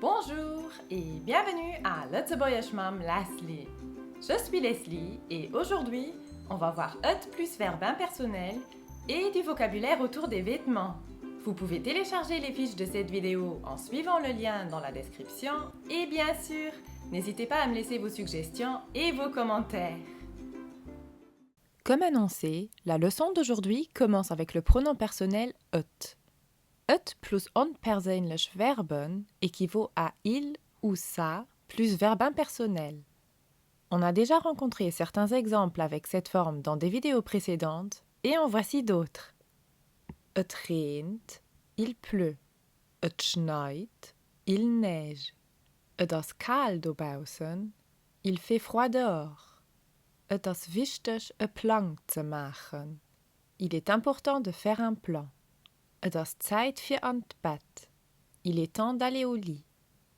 Bonjour et bienvenue à Lotse Mam Leslie. Je suis Leslie et aujourd'hui, on va voir hot plus verbe impersonnel et du vocabulaire autour des vêtements. Vous pouvez télécharger les fiches de cette vidéo en suivant le lien dans la description et bien sûr, n'hésitez pas à me laisser vos suggestions et vos commentaires. Comme annoncé, la leçon d'aujourd'hui commence avec le pronom personnel hot. Het plus onpersoonlijk verben équivaut à il ou ça plus verbe impersonnel. On a déjà rencontré certains exemples avec cette forme dans des vidéos précédentes et en voici d'autres. Het regent, il pleut. Het sneeuwt, il neige. Het is koud buiten, il fait froid dehors. Het is wichtig een plan te maken. Il est important de faire un plan. Het is tijd voor aan het bed. Il est temps d'aller au lit.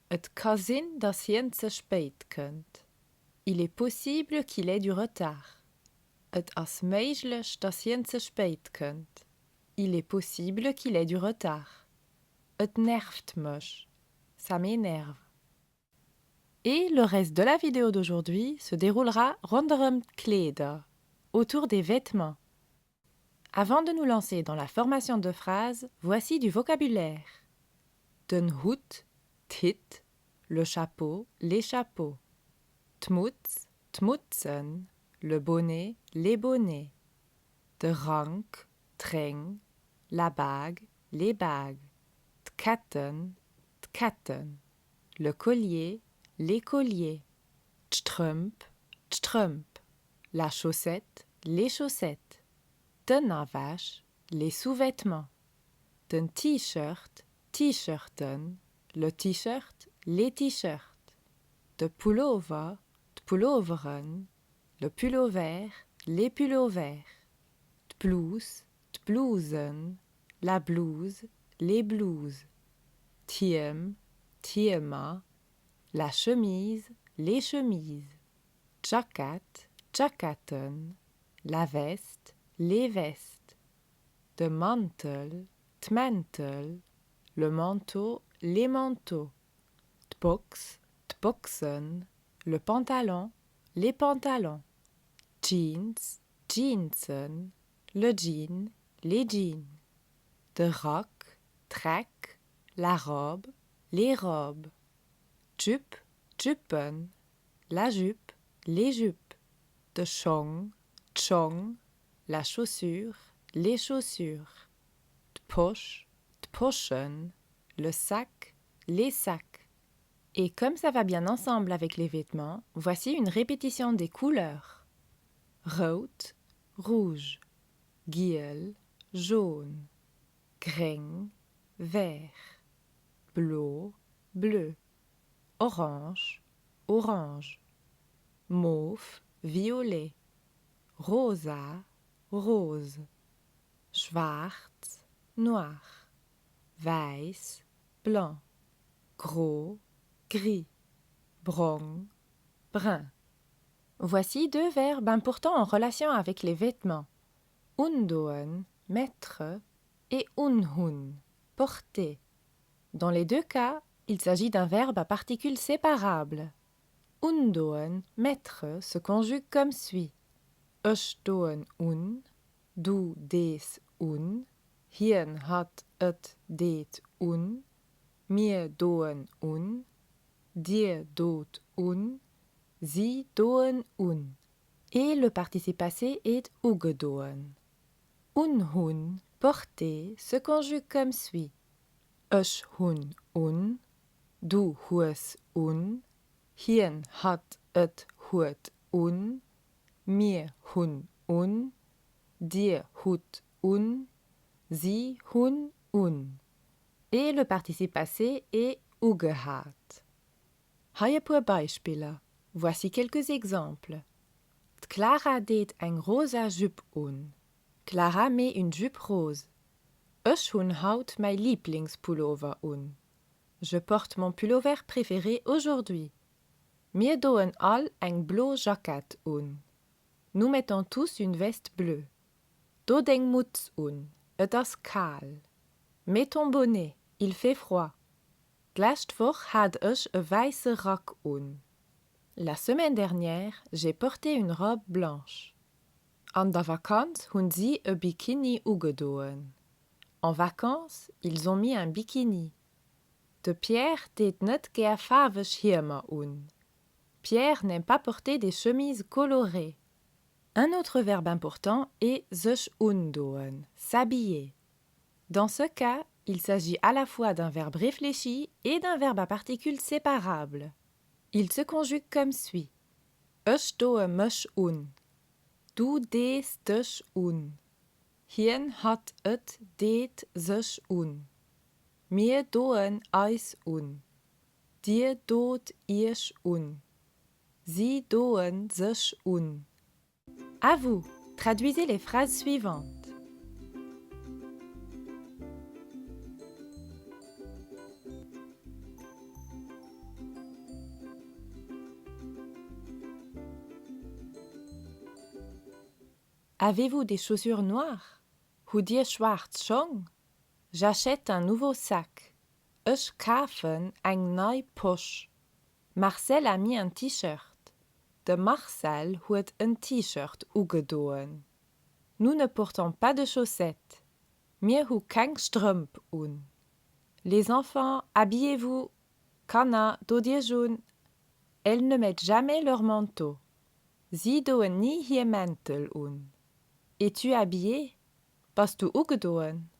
Het kan zijn dat je te spijt kunt. Il est possible qu'il ait du retard. Het is mogelijk dat je te spijt kunt. Il est possible qu'il ait du retard. Het nervt me. Ça m'énerve. Et le reste de la vidéo d'aujourd'hui se déroulera rondom kleder, autour des vêtements. Avant de nous lancer dans la formation de phrases, voici du vocabulaire. Den hoed, tit, le chapeau, les chapeaux. Tmuts, tmutsen, le bonnet, les bonnets. De rank, treng, la bague, les bagues. Tkatten, tkatten, le collier, les colliers. Tstrump, tstrump, la chaussette, les chaussettes. De navache, les sous-vêtements. Den t-shirt, t-shirten, le t-shirt, les t-shirts. De pullover, de pulloveren, le pullover, les pullovers. De blouse, de blousen, la blouse, les blouses. Thiem, thiema, la chemise, les chemises. Jacket, jackaten, la veste, les vestes. De mantel, tmantel, le manteau, les manteaux. De boxen, le pantalon, les pantalons. Jeans, jeansen, le jean, les jeans. De rock, trek, la robe, les robes. Jupe, juppen, la jupe, les jupes. De chong, tchong, la chaussure, les chaussures. De poche, de pochen, le sac, les sacs. Et comme ça va bien ensemble avec les vêtements, voici une répétition des couleurs. Rood, rouge. Giel, jaune. Greng, vert. Bleu, bleu. Orange, orange. Mauve, violet. Rosa, rose. Schwarz, noir. Weiß, blanc. Gros, gris. Brun, brun. Voici deux verbes importants en relation avec les vêtements. Undoen, mettre, et unhun, porter. Dans les deux cas, il s'agit d'un verbe à particules séparables. Undoen, mettre, se conjugue comme suit. Ich doen un, du des un, hien hat et det un, mir doen un, dir dot un, sie doen un. Et le participe passé est ugedoen. Unhun, porter, se conjugue comme suit. Ich hun un, du hues un, hien hat et huet un, mir hun un, dir hut un, sie hun un. Et le participe passé est ugehat. Haie Beispiele. Voici quelques exemples. Clara deed ein rosa jup un. Clara met une jupe rose. Ich hun haut mein Lieblingspullover un. Je porte mon pullover préféré aujourd'hui. Wir doen all ein blau jacket un. Nous mettons tous une veste bleue. Do deng muts un. et as kaal. Mets ton bonnet, il fait froid. D'last Woch had ich een weiße Rock an. La semaine dernière, j'ai porté une robe blanche. An der Vakanz hun sie een bikini ugedoen. En vacances, ils ont mis un bikini. De Pierre deed net ger farbig Hirmer an. Pierre n'aime pas porter des chemises colorées. Un autre verbe important est sich undoen, s'habiller. Dans ce cas, il s'agit à la fois d'un verbe réfléchi et d'un verbe à particules séparables. Il se conjugue comme suit. Ich doe mich un. Du deest dich un. Hien hat et deed sich un. Wir doen eis un. Dir doet ihr's un. Sie doen sich un. À vous, traduisez les phrases suivantes. Avez-vous des chaussures noires? Hoe dir schwarz schon? J'achète un nouveau sac. Ich kaufe ein neue poche. Marcel a mis un t-shirt. De Marcel huet un t-shirt ugedoen. Nous ne portons pas de chaussettes. Mir hu kein Strümp un. Les enfants, habillez-vous. Kanna, do dir schon. Elles ne mettent jamais leur manteau. Sie doen nie hier Mäntel un. Es-tu habillé? Bist du ugedoen?